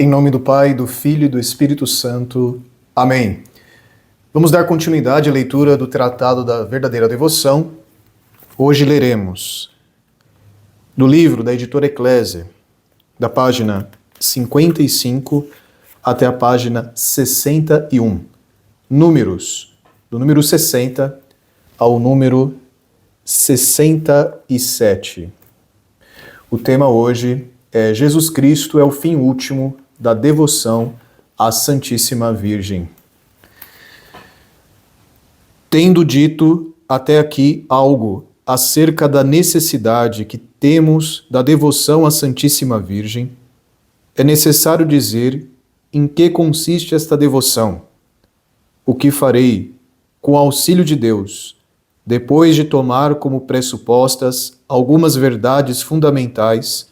Em nome do Pai, do Filho e do Espírito Santo. Amém. Vamos dar continuidade à leitura do Tratado da Verdadeira Devoção. Hoje leremos do livro da editora Eclésia, da página 55 até a página 61. Números, do número 60 ao número 67. O tema hoje é Jesus Cristo é o fim último da devoção à Santíssima Virgem. Tendo dito até aqui algo acerca da necessidade que temos da devoção à Santíssima Virgem, é necessário dizer em que consiste esta devoção. O que farei, com auxílio de Deus, depois de tomar como pressupostas algumas verdades fundamentais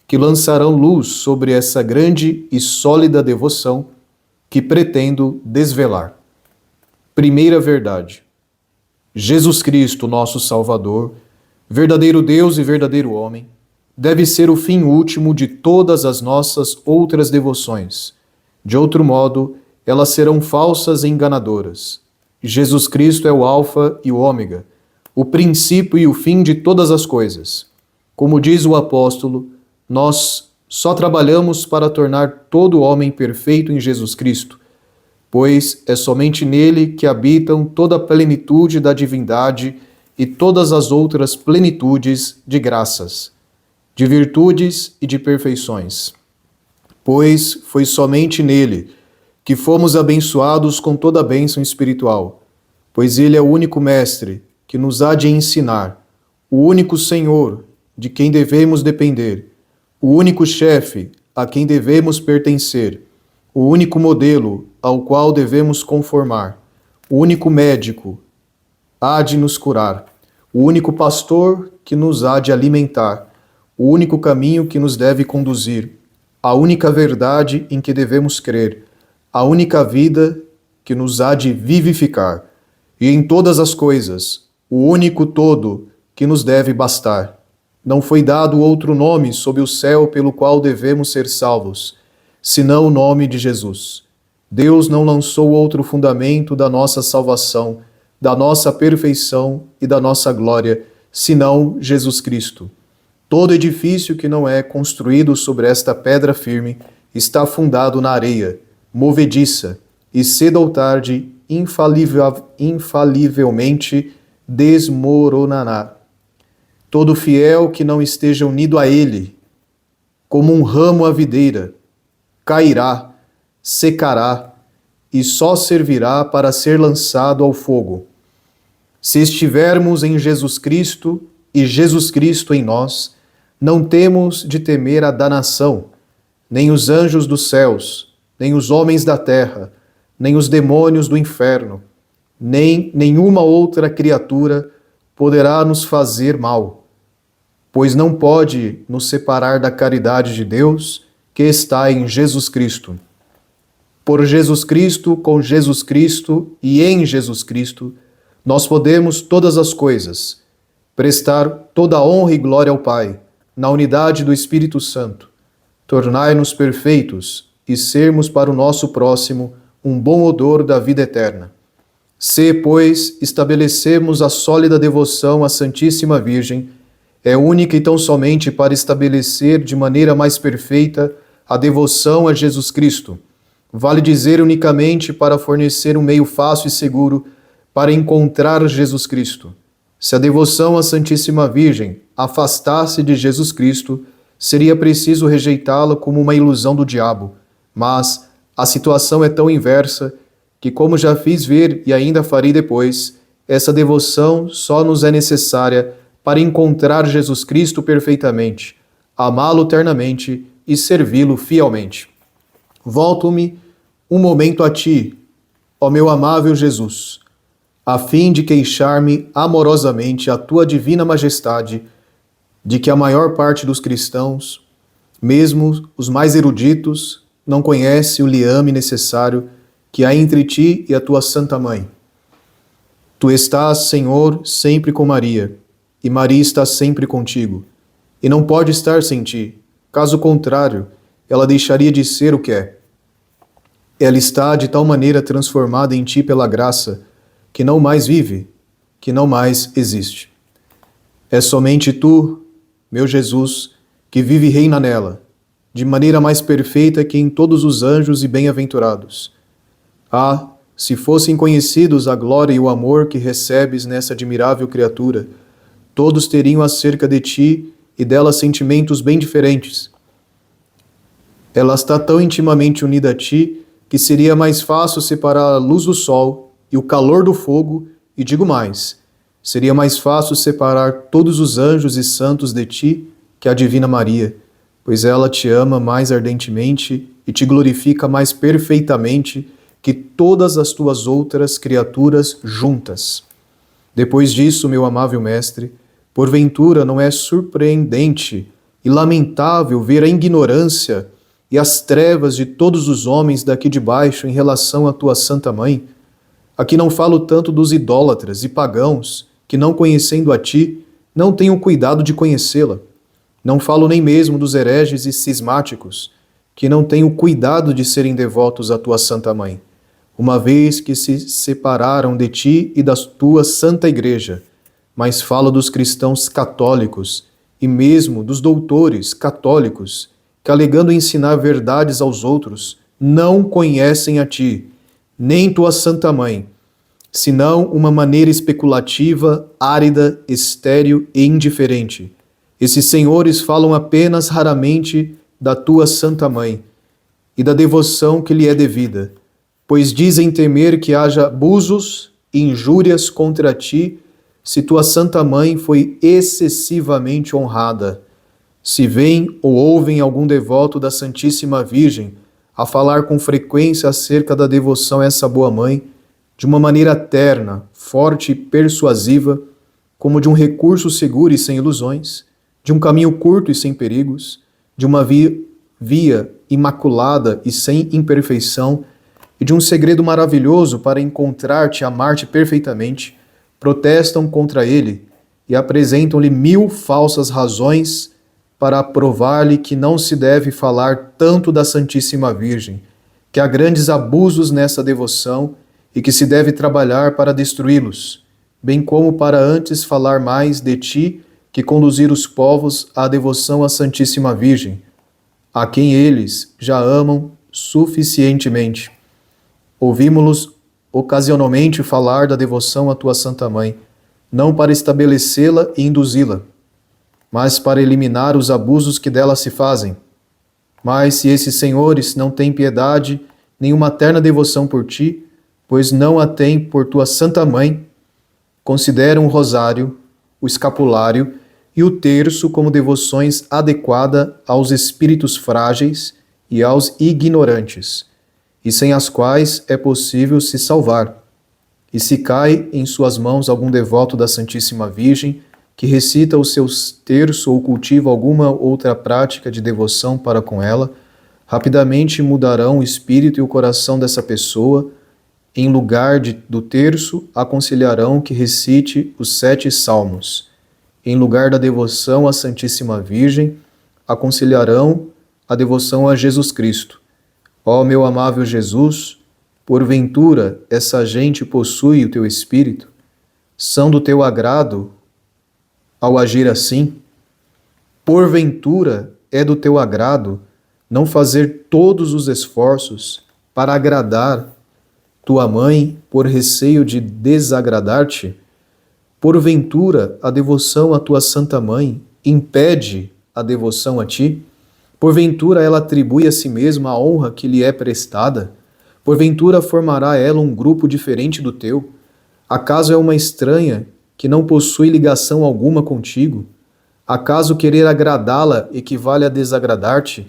que lançarão luz sobre essa grande e sólida devoção que pretendo desvelar. Primeira verdade: Jesus Cristo, nosso Salvador, verdadeiro Deus e verdadeiro homem, deve ser o fim último de todas as nossas outras devoções. De outro modo, elas serão falsas e enganadoras. Jesus Cristo é o Alfa e o Ômega, o princípio e o fim de todas as coisas. Como diz o apóstolo, nós só trabalhamos para tornar todo homem perfeito em Jesus Cristo, pois é somente nele que habitam toda a plenitude da divindade e todas as outras plenitudes de graças, de virtudes e de perfeições. Pois foi somente nele que fomos abençoados com toda a bênção espiritual, pois ele é o único mestre que nos há de ensinar, o único Senhor de quem devemos depender, o único chefe a quem devemos pertencer, o único modelo ao qual devemos conformar, o único médico há de nos curar, o único pastor que nos há de alimentar, o único caminho que nos deve conduzir, a única verdade em que devemos crer, a única vida que nos há de vivificar, e em todas as coisas, o único todo que nos deve bastar. Não foi dado outro nome sob o céu pelo qual devemos ser salvos, senão o nome de Jesus. Deus não lançou outro fundamento da nossa salvação, da nossa perfeição e da nossa glória, senão Jesus Cristo. Todo edifício que não é construído sobre esta pedra firme está fundado na areia, movediça, e cedo ou tarde, infalivelmente desmoronará. Todo fiel que não esteja unido a ele, como um ramo à videira, cairá, secará e só servirá para ser lançado ao fogo. Se estivermos em Jesus Cristo e Jesus Cristo em nós, não temos de temer a danação, nem os anjos dos céus, nem os homens da terra, nem os demônios do inferno, nem nenhuma outra criatura poderá nos fazer mal, pois não pode nos separar da caridade de Deus que está em Jesus Cristo. Por Jesus Cristo, com Jesus Cristo e em Jesus Cristo, nós podemos todas as coisas, prestar toda a honra e glória ao Pai, na unidade do Espírito Santo, tornai-nos perfeitos e sermos para o nosso próximo um bom odor da vida eterna. Se, pois, estabelecemos a sólida devoção à Santíssima Virgem, é única e tão somente para estabelecer de maneira mais perfeita a devoção a Jesus Cristo. Vale dizer unicamente para fornecer um meio fácil e seguro para encontrar Jesus Cristo. Se a devoção à Santíssima Virgem afastasse de Jesus Cristo, seria preciso rejeitá-la como uma ilusão do diabo. Mas a situação é tão inversa que, como já fiz ver e ainda farei depois, essa devoção só nos é necessária para encontrar Jesus Cristo perfeitamente, amá-lo eternamente e servi-lo fielmente. Volto-me um momento a ti, ó meu amável Jesus, a fim de queixar-me amorosamente à tua divina majestade de que a maior parte dos cristãos, mesmo os mais eruditos, não conhece o liame necessário que há entre ti e a tua Santa Mãe. Tu estás, Senhor, sempre com Maria, e Maria está sempre contigo, e não pode estar sem ti. Caso contrário, ela deixaria de ser o que é. Ela está de tal maneira transformada em ti pela graça, que não mais vive, que não mais existe. É somente tu, meu Jesus, que vive e reina nela, de maneira mais perfeita que em todos os anjos e bem-aventurados. Ah, se fossem conhecidos a glória e o amor que recebes nessa admirável criatura, todos teriam acerca de ti e dela sentimentos bem diferentes. Ela está tão intimamente unida a ti que seria mais fácil separar a luz do sol e o calor do fogo, e digo mais, seria mais fácil separar todos os anjos e santos de ti que a Divina Maria, pois ela te ama mais ardentemente e te glorifica mais perfeitamente que todas as tuas outras criaturas juntas. Depois disso, meu amável mestre, porventura não é surpreendente e lamentável ver a ignorância e as trevas de todos os homens daqui de baixo em relação à tua Santa Mãe? Aqui não falo tanto dos idólatras e pagãos, que não conhecendo a ti, não têm o cuidado de conhecê-la. Não falo nem mesmo dos hereges e cismáticos, que não têm o cuidado de serem devotos à tua Santa Mãe, uma vez que se separaram de ti e da tua Santa Igreja. Mas falo dos cristãos católicos e mesmo dos doutores católicos, que alegando ensinar verdades aos outros, não conhecem a ti, nem tua Santa Mãe, senão uma maneira especulativa, árida, estéril e indiferente. Esses senhores falam apenas raramente da tua Santa Mãe e da devoção que lhe é devida, pois dizem temer que haja abusos e injúrias contra ti se tua Santa Mãe foi excessivamente honrada. Se veem ou ouvem algum devoto da Santíssima Virgem a falar com frequência acerca da devoção a essa boa mãe, de uma maneira terna, forte e persuasiva, como de um recurso seguro e sem ilusões, de um caminho curto e sem perigos, de uma via imaculada e sem imperfeição, e de um segredo maravilhoso para encontrar-te e amar-te perfeitamente, protestam contra ele e apresentam-lhe 1000 falsas razões para provar-lhe que não se deve falar tanto da Santíssima Virgem, que há grandes abusos nessa devoção e que se deve trabalhar para destruí-los, bem como para antes falar mais de ti que conduzir os povos à devoção à Santíssima Virgem, a quem eles já amam suficientemente. Ouvimos-los ocasionalmente falar da devoção à tua Santa Mãe, não para estabelecê-la e induzi-la, mas para eliminar os abusos que dela se fazem. Mas se esses senhores não têm piedade, nem uma terna devoção por ti, pois não a têm por tua Santa Mãe, consideram o rosário, o escapulário e o terço como devoções adequadas aos espíritos frágeis e aos ignorantes, e sem as quais é possível se salvar. E se cai em suas mãos algum devoto da Santíssima Virgem, que recita os seus terços ou cultiva alguma outra prática de devoção para com ela, rapidamente mudarão o espírito e o coração dessa pessoa. Em lugar do terço, aconselharão que recite os 7 salmos. Em lugar da devoção à Santíssima Virgem, aconselharão a devoção a Jesus Cristo. Ó meu amável Jesus, porventura essa gente possui o teu espírito? São do teu agrado ao agir assim? Porventura é do teu agrado não fazer todos os esforços para agradar tua mãe por receio de desagradar-te? Porventura a devoção à tua Santa Mãe impede a devoção a ti? Porventura ela atribui a si mesma a honra que lhe é prestada? Porventura formará ela um grupo diferente do teu? Acaso é uma estranha que não possui ligação alguma contigo? Acaso querer agradá-la equivale a desagradar-te?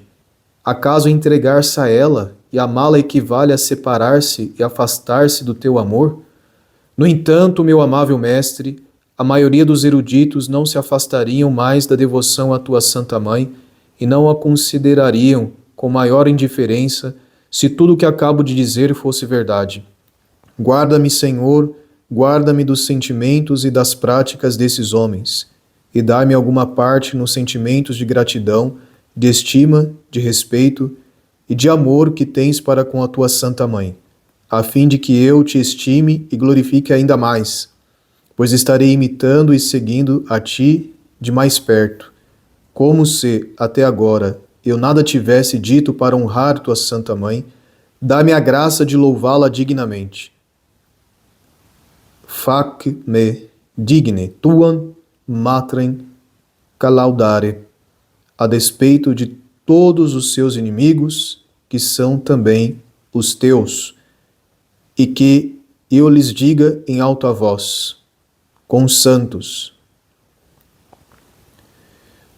Acaso entregar-se a ela e amá-la equivale a separar-se e afastar-se do teu amor? No entanto, meu amável mestre, a maioria dos eruditos não se afastariam mais da devoção à tua Santa Mãe e não a considerariam com maior indiferença se tudo o que acabo de dizer fosse verdade. Guarda-me, Senhor, guarda-me dos sentimentos e das práticas desses homens, e dá-me alguma parte nos sentimentos de gratidão de estima, de respeito e de amor que tens para com a tua Santa Mãe, a fim de que eu te estime e glorifique ainda mais, pois estarei imitando e seguindo a ti de mais perto, como se, até agora, eu nada tivesse dito para honrar tua Santa Mãe. Dá-me a graça de louvá-la dignamente. Fac me digne tuam matrem calaudare, a despeito de todos os seus inimigos, que são também os teus, e que eu lhes diga em alta voz, com os santos: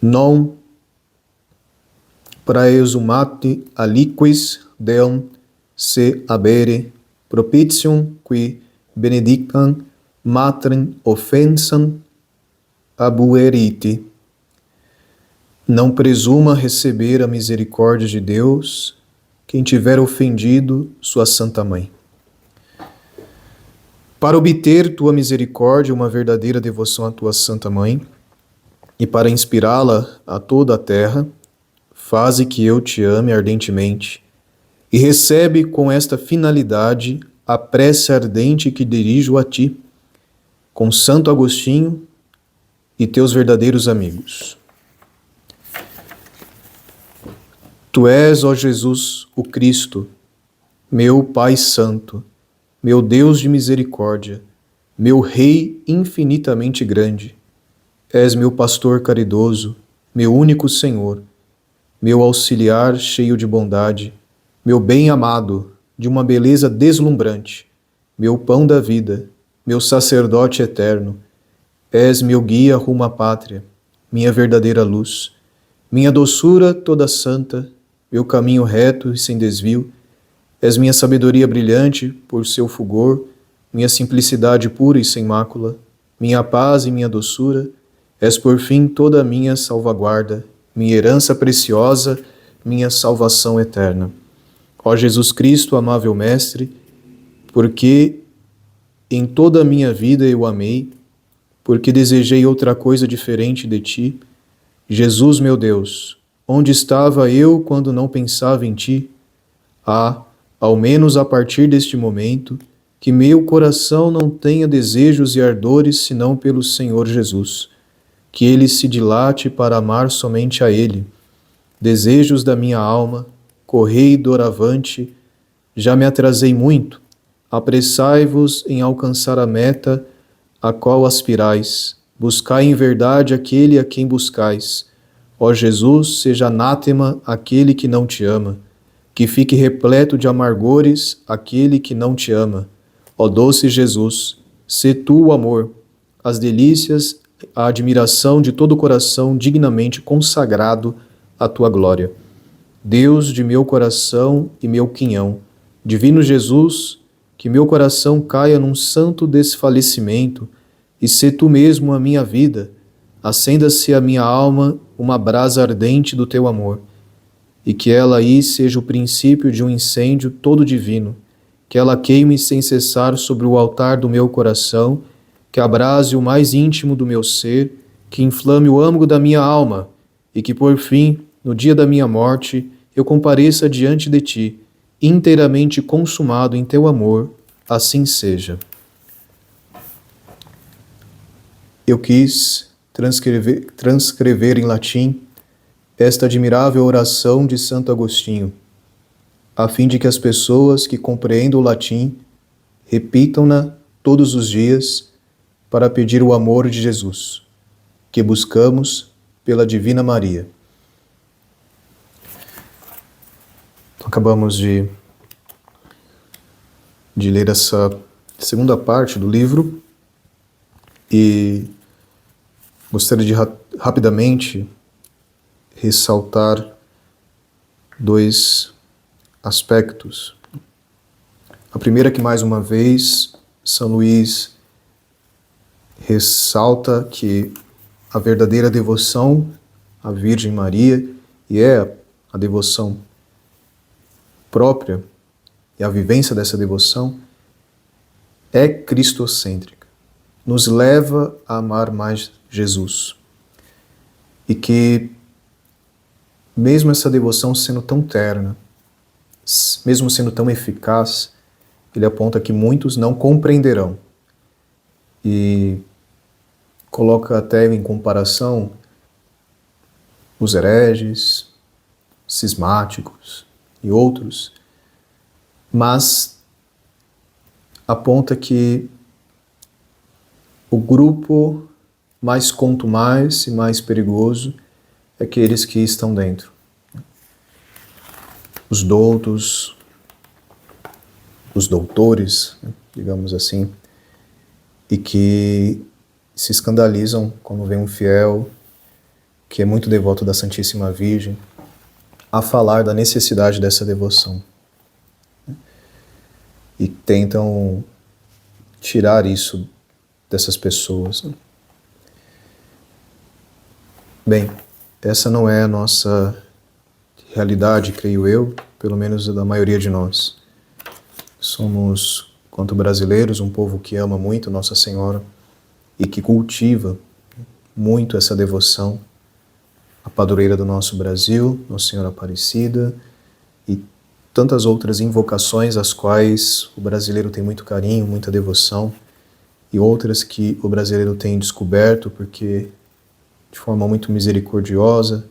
non praesumate aliquis Deum se habere propitium qui benedicam matrem offensam abuerite. Não presuma receber a misericórdia de Deus quem tiver ofendido sua Santa Mãe. Para obter tua misericórdia, uma verdadeira devoção à tua Santa Mãe, e para inspirá-la a toda a terra, faze que eu te ame ardentemente, e recebe com esta finalidade a prece ardente que dirijo a ti, com Santo Agostinho e teus verdadeiros amigos. Tu és, ó Jesus, o Cristo, meu Pai Santo, meu Deus de misericórdia, meu Rei infinitamente grande. És meu pastor caridoso, meu único Senhor, meu auxiliar cheio de bondade, meu bem amado, de uma beleza deslumbrante, meu pão da vida, meu sacerdote eterno. És meu guia rumo à pátria, minha verdadeira luz, minha doçura toda santa, meu caminho reto e sem desvio. És minha sabedoria brilhante por seu fulgor, minha simplicidade pura e sem mácula, minha paz e minha doçura. És por fim toda a minha salvaguarda, minha herança preciosa, minha salvação eterna. Ó Jesus Cristo, amável Mestre, porque em toda a minha vida eu amei, porque desejei outra coisa diferente de ti. Jesus, meu Deus, onde estava eu quando não pensava em ti? Ao menos a partir deste momento, que meu coração não tenha desejos e ardores senão pelo Senhor Jesus, que ele se dilate para amar somente a ele. Desejos da minha alma, correi doravante, já me atrasei muito, apressai-vos em alcançar a meta a qual aspirais, buscai em verdade aquele a quem buscais. Ó Jesus, seja anátema aquele que não te ama, que fique repleto de amargores aquele que não te ama. Ó doce Jesus, sê tu o amor, as delícias, a admiração de todo o coração dignamente consagrado à tua glória. Deus de meu coração e meu quinhão, divino Jesus, que meu coração caia num santo desfalecimento, e sê tu mesmo a minha vida, acenda-se a minha alma uma brasa ardente do teu amor, e que ela aí seja o princípio de um incêndio todo divino, que ela queime sem cessar sobre o altar do meu coração, que abrase o mais íntimo do meu ser, que inflame o âmago da minha alma, e que por fim, no dia da minha morte, eu compareça diante de ti, inteiramente consumado em teu amor, assim seja. Eu quis transcrever em latim esta admirável oração de Santo Agostinho, a fim de que as pessoas que compreendam o latim repitam-na todos os dias para pedir o amor de Jesus, que buscamos pela Divina Maria. Acabamos de ler essa segunda parte do livro e gostaria de rapidamente ressaltar dois aspectos. A primeira é que, mais uma vez, São Luís ressalta que a verdadeira devoção à Virgem Maria, e é a devoção própria e a vivência dessa devoção, é cristocêntrica, nos leva a amar mais Jesus. E que mesmo essa devoção sendo tão terna, mesmo sendo tão eficaz, ele aponta que muitos não compreenderão e coloca até em comparação os hereges, cismáticos e outros, mas aponta que o grupo mais contumaz e mais perigoso é aqueles que estão dentro. Os doutos, os doutores, digamos assim, e que se escandalizam quando vem um fiel que é muito devoto da Santíssima Virgem a falar da necessidade dessa devoção. E tentam tirar isso dessas pessoas. Bem, essa não é a nossa realidade, creio eu, pelo menos da maioria de nós. Somos, quanto brasileiros, um povo que ama muito Nossa Senhora e que cultiva muito essa devoção à padroeira do nosso Brasil, Nossa Senhora Aparecida, e tantas outras invocações às quais o brasileiro tem muito carinho, muita devoção, e outras que o brasileiro tem descoberto porque, de forma muito misericordiosa,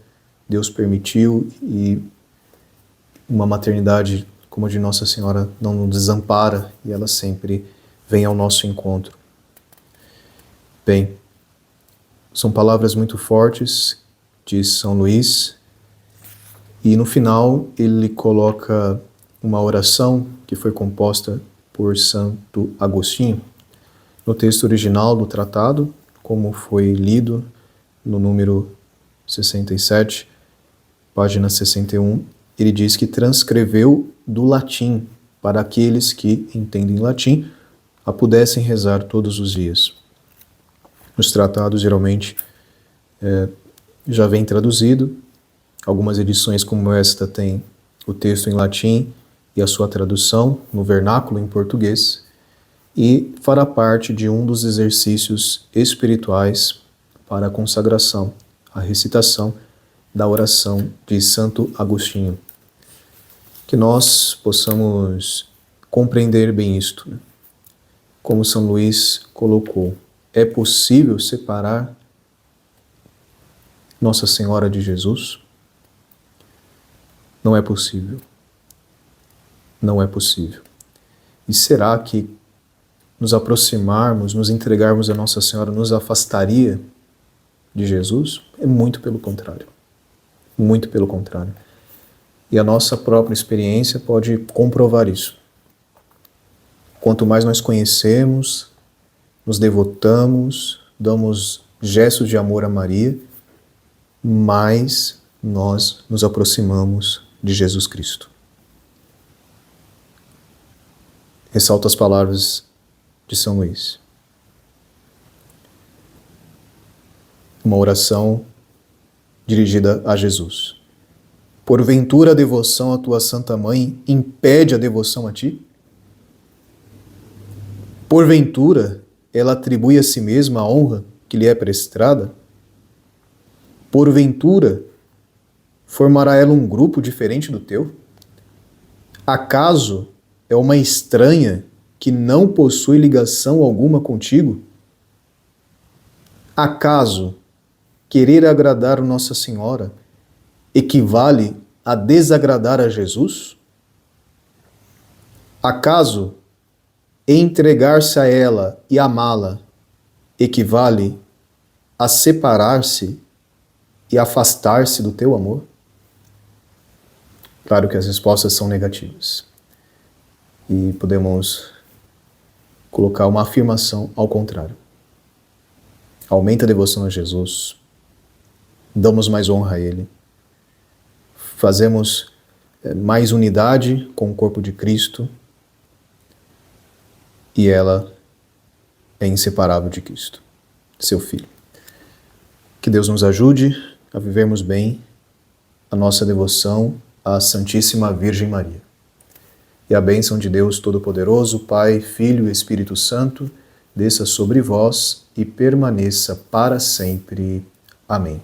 Deus permitiu, e uma maternidade como a de Nossa Senhora não nos desampara e ela sempre vem ao nosso encontro. Bem, são palavras muito fortes de São Luís, e no final ele coloca uma oração que foi composta por Santo Agostinho. No texto original do tratado, como foi lido no número 67, página 61, ele diz que transcreveu do latim para aqueles que entendem latim a pudessem rezar todos os dias. Nos tratados, geralmente, já vem traduzido. Algumas edições como esta têm o texto em latim e a sua tradução no vernáculo em português, e fará parte de um dos exercícios espirituais para a consagração, a recitação da oração de Santo Agostinho. Que nós possamos compreender bem isto, né? Como São Luís colocou, é possível separar Nossa Senhora de Jesus? Não é possível. Não é possível. E será que nos aproximarmos, nos entregarmos a Nossa Senhora nos afastaria de Jesus? É muito pelo contrário. Muito pelo contrário. E a nossa própria experiência pode comprovar isso. Quanto mais nós conhecemos, nos devotamos, damos gestos de amor a Maria, mais nós nos aproximamos de Jesus Cristo. Ressalto as palavras de São Luís. Uma oração dirigida a Jesus. Porventura a devoção à tua Santa Mãe impede a devoção a ti? Porventura ela atribui a si mesma a honra que lhe é prestada? Porventura formará ela um grupo diferente do teu? Acaso é uma estranha que não possui ligação alguma contigo? Acaso querer agradar Nossa Senhora equivale a desagradar a Jesus? Acaso entregar-se a ela e amá-la equivale a separar-se e afastar-se do teu amor? Claro que as respostas são negativas. E podemos colocar uma afirmação ao contrário. Aumenta a devoção a Jesus, damos mais honra a Ele, fazemos mais unidade com o corpo de Cristo, e ela é inseparável de Cristo, seu Filho. Que Deus nos ajude a vivermos bem a nossa devoção à Santíssima Virgem Maria. E a bênção de Deus Todo-Poderoso, Pai, Filho e Espírito Santo, desça sobre vós e permaneça para sempre. Amém.